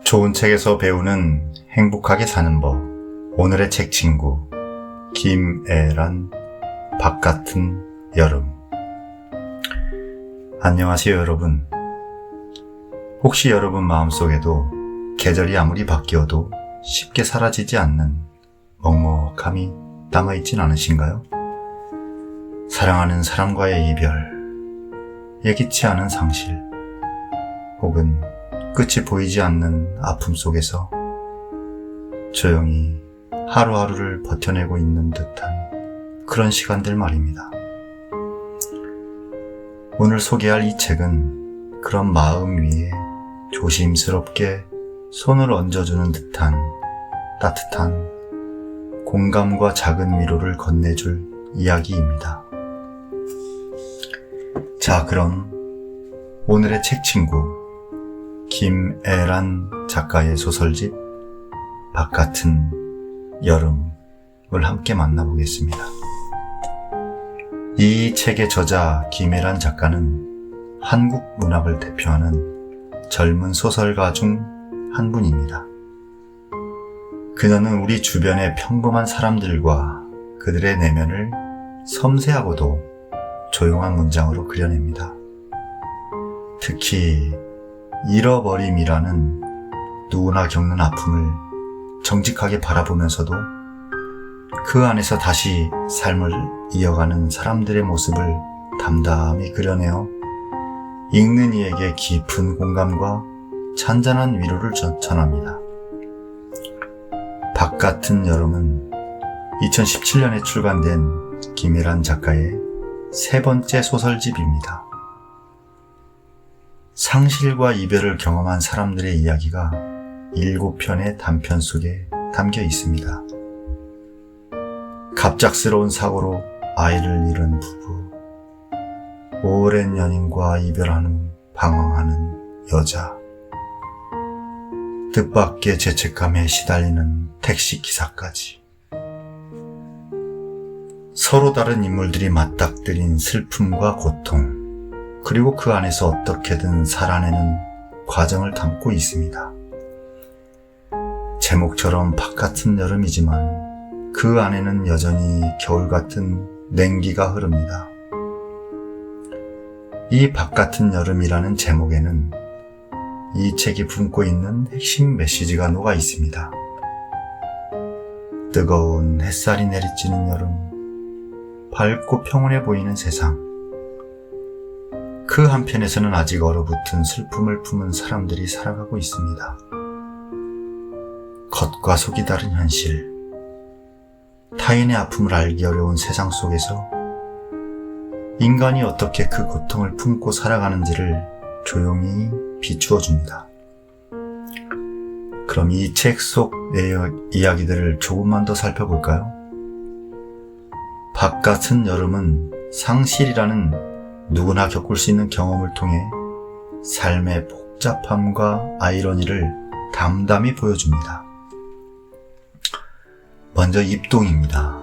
좋은 책에서 배우는 행복하게 사는 법. 오늘의 책 친구 김애란 바깥은 여름. 안녕하세요 여러분. 혹시 여러분 마음속에도 계절이 아무리 바뀌어도 쉽게 사라지지 않는 먹먹함이 남아있진 않으신가요? 사랑하는 사람과의 이별, 예기치 않은 상실, 혹은 끝이 보이지 않는 아픔 속에서 조용히 하루하루를 버텨내고 있는 듯한 그런 시간들 말입니다. 오늘 소개할 이 책은 그런 마음 위에 조심스럽게 손을 얹어주는 듯한 따뜻한 공감과 작은 위로를 건네줄 이야기입니다. 자, 그럼 오늘의 책 친구 김애란 작가의 소설집 바깥은 여름을 함께 만나보겠습니다. 이 책의 저자 김애란 작가는 한국 문학을 대표하는 젊은 소설가 중 한 분입니다. 그녀는 우리 주변의 평범한 사람들과 그들의 내면을 섬세하고도 조용한 문장으로 그려냅니다. 특히 잃어버림이라는 누구나 겪는 아픔을 정직하게 바라보면서도 그 안에서 다시 삶을 이어가는 사람들의 모습을 담담히 그려내어 읽는 이에게 깊은 공감과 잔잔한 위로를 전합니다. 바깥은 여름은 2017년에 출간된 김애란 작가의 세 번째 소설집입니다. 상실과 이별을 경험한 사람들의 이야기가 7편의 단편 속에 담겨 있습니다. 갑작스러운 사고로 아이를 잃은 부부, 오랜 연인과 이별한 후 방황하는 여자, 뜻밖의 죄책감에 시달리는 택시기사까지 서로 다른 인물들이 맞닥뜨린 슬픔과 고통, 그리고 그 안에서 어떻게든 살아내는 과정을 담고 있습니다. 제목처럼 바깥은 여름이지만 그 안에는 여전히 겨울 같은 냉기가 흐릅니다. 이 바깥은 여름이라는 제목에는 이 책이 품고 있는 핵심 메시지가 녹아 있습니다. 뜨거운 햇살이 내리쬐는 여름, 밝고 평온해 보이는 세상, 그 한편에서는 아직 얼어붙은 슬픔을 품은 사람들이 살아가고 있습니다. 겉과 속이 다른 현실, 타인의 아픔을 알기 어려운 세상 속에서 인간이 어떻게 그 고통을 품고 살아가는지를 조용히 비추어 줍니다. 그럼 이 책 속 이야기들을 조금만 더 살펴볼까요? 바깥은 여름은 상실이라는 누구나 겪을 수 있는 경험을 통해 삶의 복잡함과 아이러니를 담담히 보여줍니다. 먼저 입동입니다.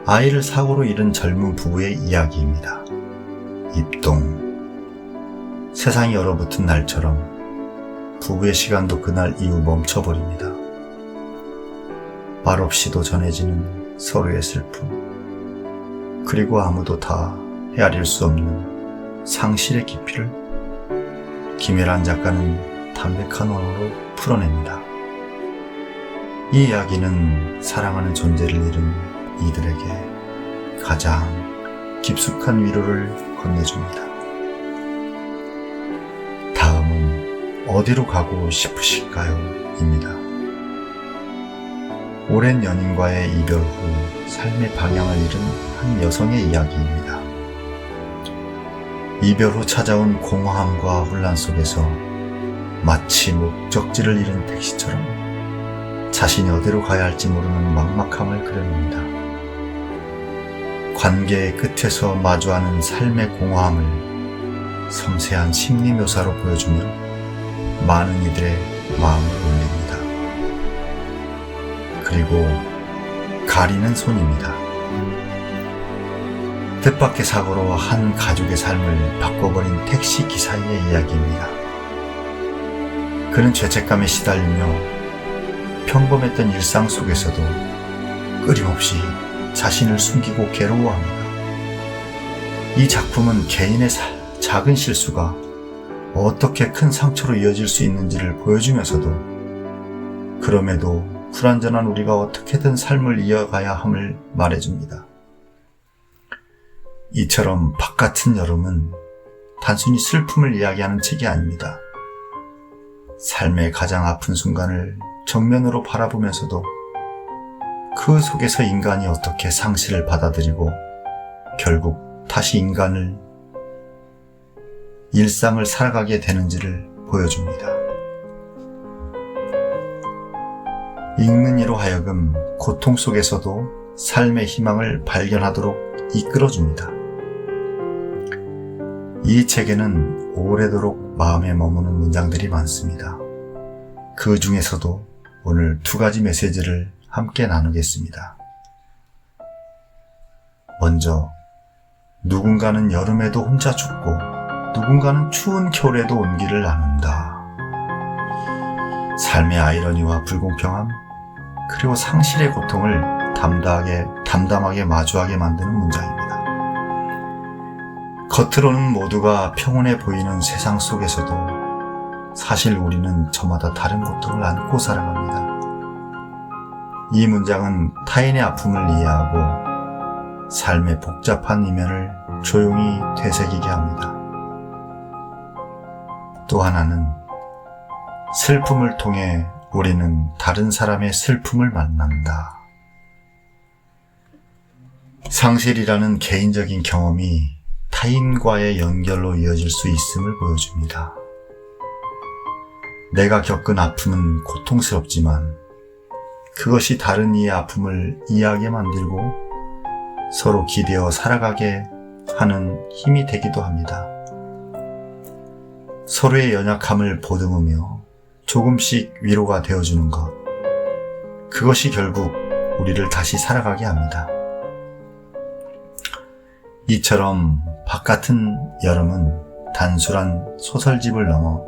아이를 사고로 잃은 젊은 부부의 이야기입니다. 입동. 세상이 얼어붙은 날처럼 부부의 시간도 그날 이후 멈춰버립니다. 말없이도 전해지는 서로의 슬픔, 그리고 아무도 다 헤아릴 수 없는 상실의 깊이를 김애란 작가는 담백한 언어로 풀어냅니다. 이 이야기는 사랑하는 존재를 잃은 이들에게 가장 깊숙한 위로를 건네줍니다. 다음은 어디로 가고 싶으실까요? 입니다. 오랜 연인과의 이별 후 삶의 방향을 잃은 한 여성의 이야기입니다. 이별 후 찾아온 공허함과 혼란 속에서 마치 목적지를 잃은 택시처럼 자신이 어디로 가야 할지 모르는 막막함을 그려냅니다. 관계의 끝에서 마주하는 삶의 공허함을 섬세한 심리 묘사로 보여주며 많은 이들의 마음을 울립니다. 그리고 가리는 손입니다. 뜻밖의 사고로 한 가족의 삶을 바꿔버린 택시 기사의 이야기입니다. 그는 죄책감에 시달리며 평범했던 일상 속에서도 끊임없이 자신을 숨기고 괴로워합니다. 이 작품은 개인의 작은 실수가 어떻게 큰 상처로 이어질 수 있는지를 보여주면서도 그럼에도 불완전한 우리가 어떻게든 삶을 이어가야 함을 말해줍니다. 이처럼 바깥은 여름은 단순히 슬픔을 이야기하는 책이 아닙니다. 삶의 가장 아픈 순간을 정면으로 바라보면서도 그 속에서 인간이 어떻게 상실을 받아들이고 결국 다시 일상을 살아가게 되는지를 보여줍니다. 읽는 이로 하여금 고통 속에서도 삶의 희망을 발견하도록 이끌어줍니다. 이 책에는 오래도록 마음에 머무는 문장들이 많습니다. 그 중에서도 오늘 2가지 메시지를 함께 나누겠습니다. 먼저, 누군가는 여름에도 혼자 죽고 누군가는 추운 겨울에도 온기를 나눈다. 삶의 아이러니와 불공평함, 그리고 상실의 고통을 담담하게 마주하게 만드는 문장입니다. 겉으로는 모두가 평온해 보이는 세상 속에서도 사실 우리는 저마다 다른 고통을 안고 살아갑니다. 이 문장은 타인의 아픔을 이해하고 삶의 복잡한 이면을 조용히 되새기게 합니다. 또 하나는 슬픔을 통해 우리는 다른 사람의 슬픔을 만난다. 상실이라는 개인적인 경험이 타인과의 연결로 이어질 수 있음을 보여줍니다. 내가 겪은 아픔은 고통스럽지만 그것이 다른 이의 아픔을 이해하게 만들고 서로 기대어 살아가게 하는 힘이 되기도 합니다. 서로의 연약함을 보듬으며 조금씩 위로가 되어주는 것, 그것이 결국 우리를 다시 살아가게 합니다. 이처럼 바깥은 여름은 단순한 소설집을 넘어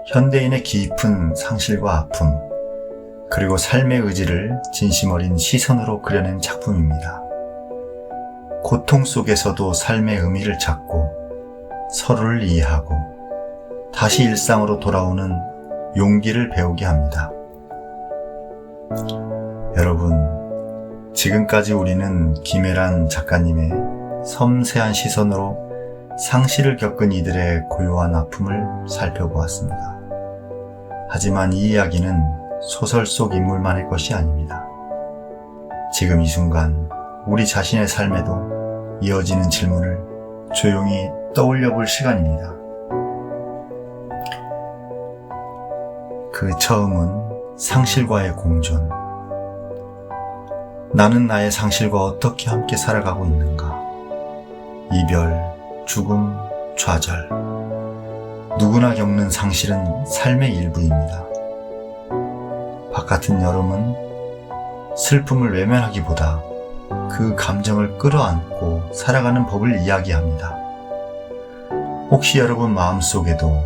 현대인의 깊은 상실과 아픔, 그리고 삶의 의지를 진심 어린 시선으로 그려낸 작품입니다. 고통 속에서도 삶의 의미를 찾고 서로를 이해하고 다시 일상으로 돌아오는 용기를 배우게 합니다. 여러분, 지금까지 우리는 김애란 작가님의 섬세한 시선으로 상실을 겪은 이들의 고요한 아픔을 살펴보았습니다. 하지만 이 이야기는 소설 속 인물만의 것이 아닙니다. 지금 이 순간 우리 자신의 삶에도 이어지는 질문을 조용히 떠올려 볼 시간입니다. 그 처음은 상실과의 공존. 나는 나의 상실과 어떻게 함께 살아가고 있는가? 이별, 죽음, 좌절. 누구나 겪는 상실은 삶의 일부입니다. 바깥은 여름은 슬픔을 외면하기보다 그 감정을 끌어안고 살아가는 법을 이야기합니다. 혹시 여러분 마음속에도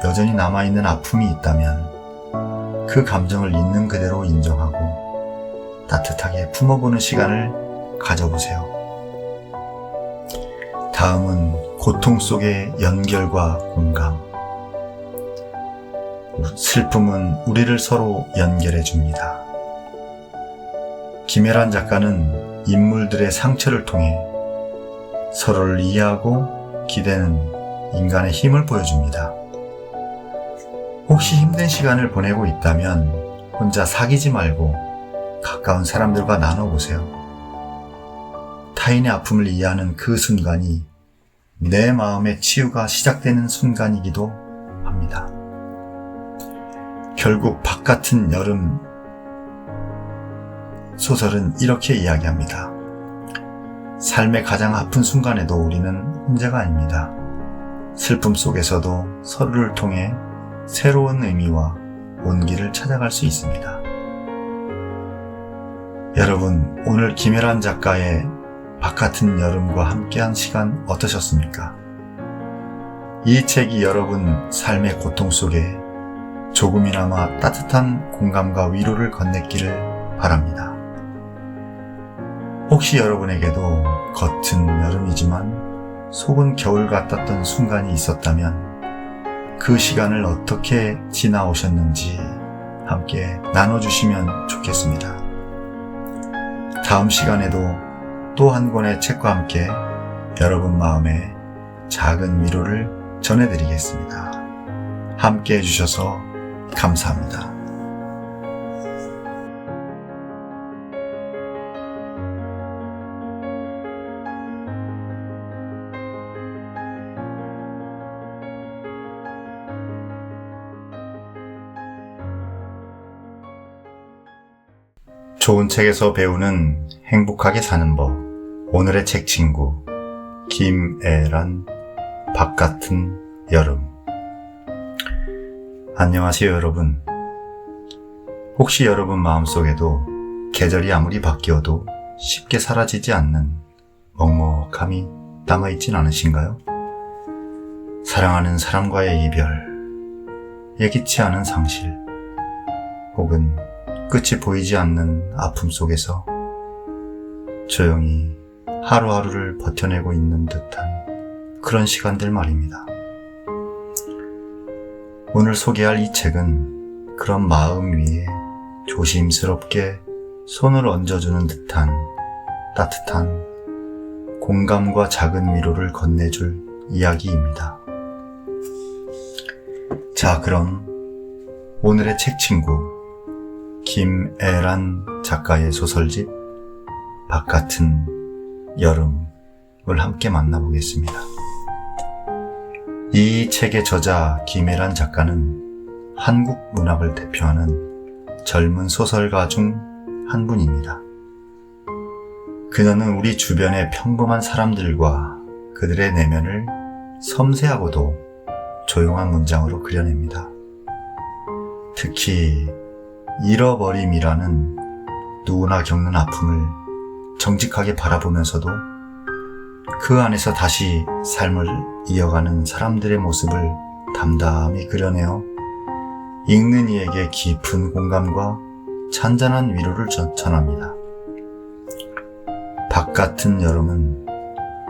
여전히 남아있는 아픔이 있다면 그 감정을 있는 그대로 인정하고 따뜻하게 품어보는 시간을 가져보세요. 다음은 고통 속의 연결과 공감. 슬픔은 우리를 서로 연결해 줍니다. 김애란 작가는 인물들의 상처를 통해 서로를 이해하고 기대는 인간의 힘을 보여줍니다. 혹시 힘든 시간을 보내고 있다면 혼자 사귀지 말고 가까운 사람들과 나눠보세요. 타인의 아픔을 이해하는 그 순간이 내 마음의 치유가 시작되는 순간이기도 합니다. 결국 바깥은 여름 소설은 이렇게 이야기합니다. 삶의 가장 아픈 순간에도 우리는 혼자가 아닙니다. 슬픔 속에서도 서로를 통해 새로운 의미와 온기를 찾아갈 수 있습니다. 여러분, 오늘 김애란 작가의 바깥은 여름과 함께한 시간 어떠셨습니까? 이 책이 여러분 삶의 고통 속에 조금이나마 따뜻한 공감과 위로를 건넸기를 바랍니다. 혹시 여러분에게도 겉은 여름이지만 속은 겨울 같았던 순간이 있었다면 그 시간을 어떻게 지나오셨는지 함께 나눠주시면 좋겠습니다. 다음 시간에도 또 한 권의 책과 함께 여러분 마음에 작은 위로를 전해드리겠습니다. 함께 해주셔서 감사합니다. 좋은 책에서 배우는 행복하게 사는 법. 오늘의 책 친구 김애란 바깥은 여름. 안녕하세요 여러분. 혹시 여러분 마음속에도 계절이 아무리 바뀌어도 쉽게 사라지지 않는 먹먹함이 남아있진 않으신가요? 사랑하는 사람과의 이별, 예기치 않은 상실, 혹은 끝이 보이지 않는 아픔 속에서 조용히 하루하루를 버텨내고 있는 듯한 그런 시간들 말입니다. 오늘 소개할 이 책은 그런 마음 위에 조심스럽게 손을 얹어주는 듯한 따뜻한 공감과 작은 위로를 건네줄 이야기입니다. 자, 그럼 오늘의 책 친구 김애란 작가의 소설집 바깥은 여름을 함께 만나보겠습니다. 이 책의 저자 김애란 작가는 한국 문학을 대표하는 젊은 소설가 중 한 분입니다. 그녀는 우리 주변의 평범한 사람들과 그들의 내면을 섬세하고도 조용한 문장으로 그려냅니다. 특히 잃어버림이라는 누구나 겪는 아픔을 정직하게 바라보면서도 그 안에서 다시 삶을 이어가는 사람들의 모습을 담담히 그려내어 읽는 이에게 깊은 공감과 찬잔한 위로를 전합니다. 바깥은 여름은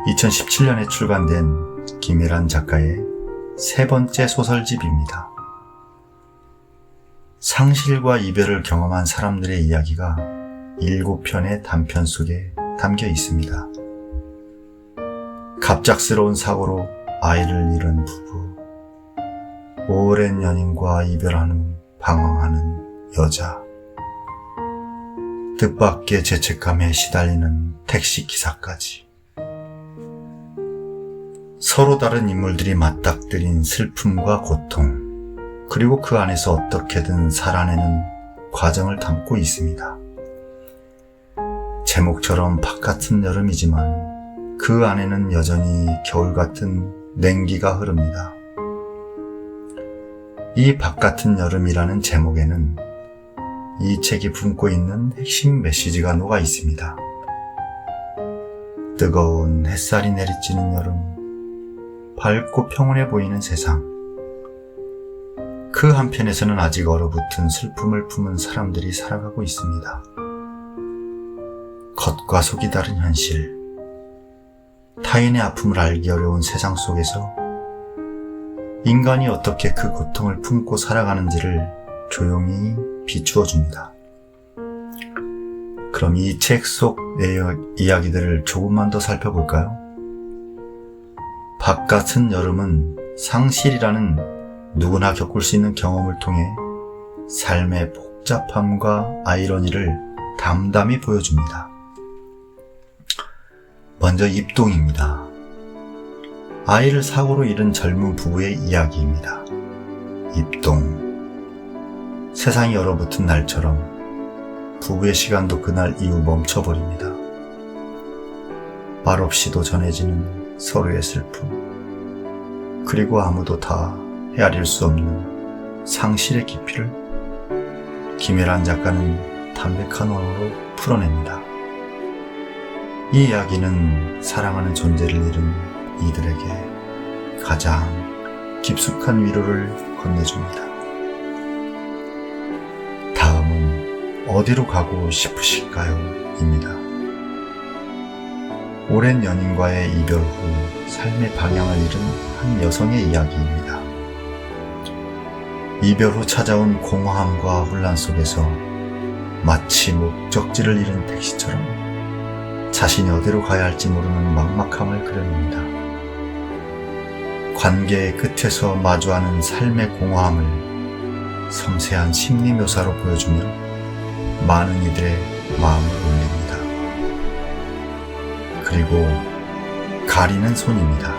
2017년에 출간된 김애란 작가의 세 번째 소설집입니다. 상실과 이별을 경험한 사람들의 이야기가 7편의 단편 속에 담겨 있습니다. 갑작스러운 사고로 아이를 잃은 부부, 오랜 연인과 이별한 후 방황하는 여자, 뜻밖의 죄책감에 시달리는 택시기사까지 서로 다른 인물들이 맞닥뜨린 슬픔과 고통, 그리고 그 안에서 어떻게든 살아내는 과정을 담고 있습니다. 제목처럼 바깥은 여름이지만 그 안에는 여전히 겨울 같은 냉기가 흐릅니다. 이 바깥은 여름이라는 제목에는 이 책이 품고 있는 핵심 메시지가 녹아 있습니다. 뜨거운 햇살이 내리쬐는 여름, 밝고 평온해 보이는 세상, 그 한편에서는 아직 얼어붙은 슬픔을 품은 사람들이 살아가고 있습니다. 겉과 속이 다른 현실, 타인의 아픔을 알기 어려운 세상 속에서 인간이 어떻게 그 고통을 품고 살아가는지를 조용히 비추어 줍니다. 그럼 이 책 속 이야기들을 조금만 더 살펴볼까요? 바깥은 여름은 상실이라는 누구나 겪을 수 있는 경험을 통해 삶의 복잡함과 아이러니를 담담히 보여줍니다. 먼저 입동입니다. 아이를 사고로 잃은 젊은 부부의 이야기입니다. 입동. 세상이 얼어붙은 날처럼 부부의 시간도 그날 이후 멈춰버립니다. 말없이도 전해지는 서로의 슬픔, 그리고 아무도 다 헤아릴 수 없는 상실의 깊이를 김애란 작가는 담백한 언어로 풀어냅니다. 이 이야기는 사랑하는 존재를 잃은 이들에게 가장 깊숙한 위로를 건네줍니다. 어디로 가고 싶으실까요? 입니다. 오랜 연인과의 이별 후 삶의 방향을 잃은 한 여성의 이야기입니다. 이별 후 찾아온 공허함과 혼란 속에서 마치 목적지를 잃은 택시처럼 자신이 어디로 가야 할지 모르는 막막함을 그려냅니다. 관계의 끝에서 마주하는 삶의 공허함을 섬세한 심리 묘사로 보여주며 많은 이들의 마음을 울립니다. 그리고 가리는 손입니다.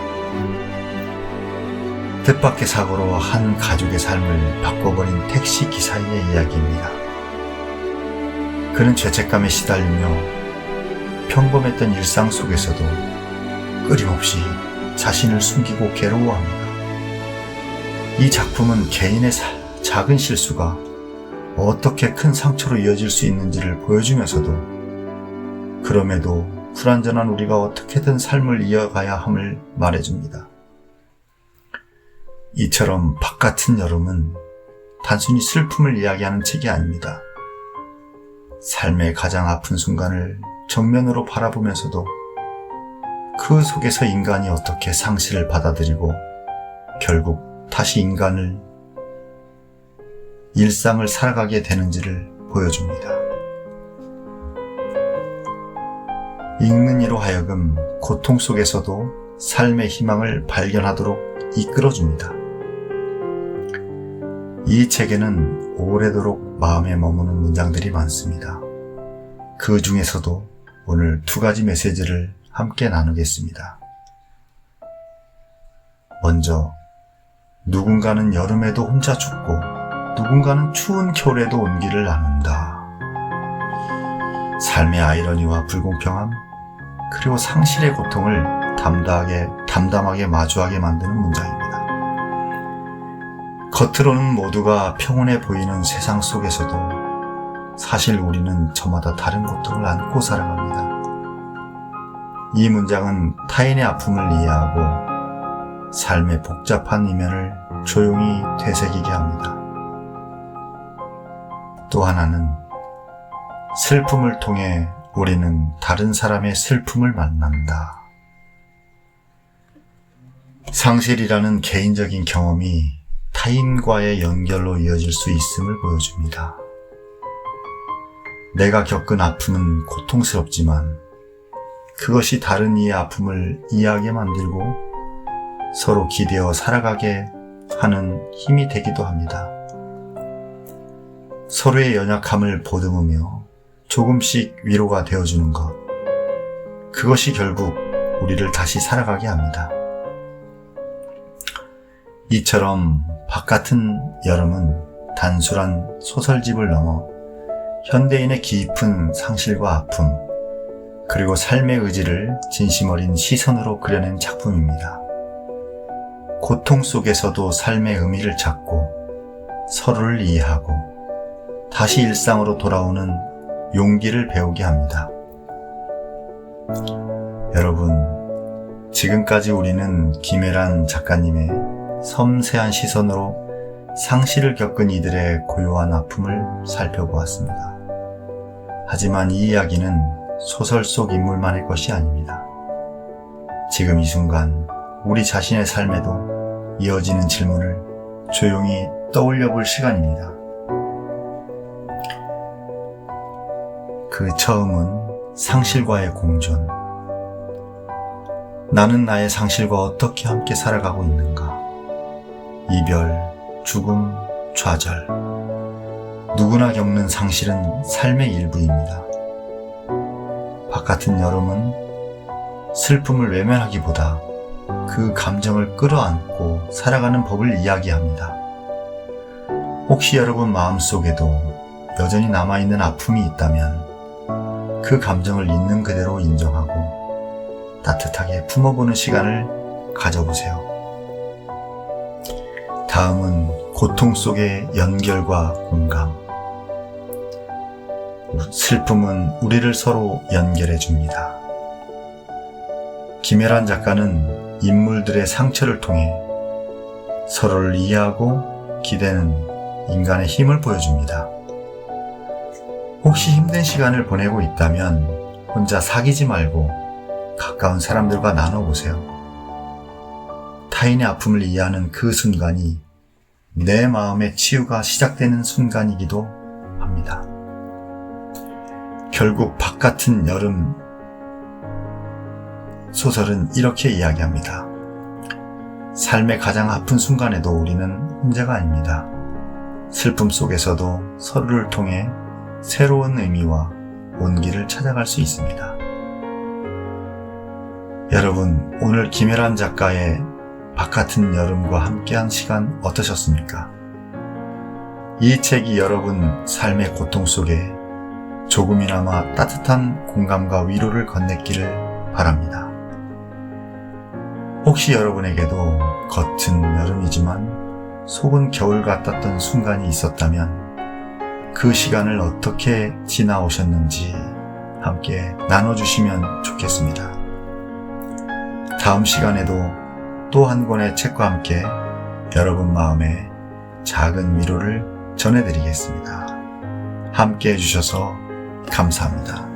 뜻밖의 사고로 한 가족의 삶을 바꿔버린 택시 기사의 이야기입니다. 그는 죄책감에 시달리며 평범했던 일상 속에서도 끊임없이 자신을 숨기고 괴로워합니다. 이 작품은 개인의 작은 실수가 어떻게 큰 상처로 이어질 수 있는지를 보여주면서도 그럼에도 불완전한 우리가 어떻게든 삶을 이어가야 함을 말해줍니다. 이처럼 바깥은 여름은 단순히 슬픔을 이야기하는 책이 아닙니다. 삶의 가장 아픈 순간을 정면으로 바라보면서도 그 속에서 인간이 어떻게 상실을 받아들이고 결국 다시 일상을 살아가게 되는지를 보여줍니다. 읽는 이로 하여금 고통 속에서도 삶의 희망을 발견하도록 이끌어줍니다. 이 책에는 오래도록 마음에 머무는 문장들이 많습니다. 그 중에서도 오늘 2가지 메시지를 함께 나누겠습니다. 먼저, 누군가는 여름에도 혼자 죽고 누군가는 추운 겨울에도 온기를 나눈다. 삶의 아이러니와 불공평함, 그리고 상실의 고통을 담담하게 마주하게 만드는 문장입니다. 겉으로는 모두가 평온해 보이는 세상 속에서도 사실 우리는 저마다 다른 고통을 안고 살아갑니다. 이 문장은 타인의 아픔을 이해하고 삶의 복잡한 이면을 조용히 되새기게 합니다. 또 하나는 슬픔을 통해 우리는 다른 사람의 슬픔을 만난다. 상실이라는 개인적인 경험이 타인과의 연결로 이어질 수 있음을 보여줍니다. 내가 겪은 아픔은 고통스럽지만 그것이 다른 이의 아픔을 이해하게 만들고 서로 기대어 살아가게 하는 힘이 되기도 합니다. 서로의 연약함을 보듬으며 조금씩 위로가 되어주는 것, 그것이 결국 우리를 다시 살아가게 합니다. 이처럼 바깥은 여름은 단순한 소설집을 넘어 현대인의 깊은 상실과 아픔, 그리고 삶의 의지를 진심 어린 시선으로 그려낸 작품입니다. 고통 속에서도 삶의 의미를 찾고 서로를 이해하고 다시 일상으로 돌아오는 용기를 배우게 합니다. 여러분, 지금까지 우리는 김혜란 작가님의 섬세한 시선으로 상실을 겪은 이들의 고요한 아픔을 살펴보았습니다. 하지만 이 이야기는 소설 속 인물만의 것이 아닙니다. 지금 이 순간 우리 자신의 삶에도 이어지는 질문을 조용히 떠올려 볼 시간입니다. 그 처음은 상실과의 공존. 나는 나의 상실과 어떻게 함께 살아가고 있는가? 이별, 죽음, 좌절. 누구나 겪는 상실은 삶의 일부입니다. 바깥은 여름은 슬픔을 외면하기보다 그 감정을 끌어안고 살아가는 법을 이야기합니다. 혹시 여러분 마음속에도 여전히 남아있는 아픔이 있다면 그 감정을 있는 그대로 인정하고 따뜻하게 품어보는 시간을 가져보세요. 다음은 고통 속의 연결과 공감. 슬픔은 우리를 서로 연결해 줍니다. 김혜란 작가는 인물들의 상처를 통해 서로를 이해하고 기대는 인간의 힘을 보여줍니다. 혹시 힘든 시간을 보내고 있다면 혼자 사귀지 말고 가까운 사람들과 나눠보세요. 타인의 아픔을 이해하는 그 순간이 내 마음의 치유가 시작되는 순간이기도 합니다. 결국 바깥은 여름 소설은 이렇게 이야기합니다. 삶의 가장 아픈 순간에도 우리는 혼자가 아닙니다. 슬픔 속에서도 서로를 통해 새로운 의미와 온기를 찾아갈 수 있습니다. 여러분, 오늘 김혜란 작가의 바깥은 여름과 함께한 시간 어떠셨습니까? 이 책이 여러분 삶의 고통 속에 조금이나마 따뜻한 공감과 위로를 건넸기를 바랍니다. 혹시 여러분에게도 겉은 여름이지만 속은 겨울 같았던 순간이 있었다면 그 시간을 어떻게 지나오셨는지 함께 나눠주시면 좋겠습니다. 다음 시간에도 또 한 권의 책과 함께 여러분 마음에 작은 위로를 전해드리겠습니다. 함께 해주셔서 감사합니다.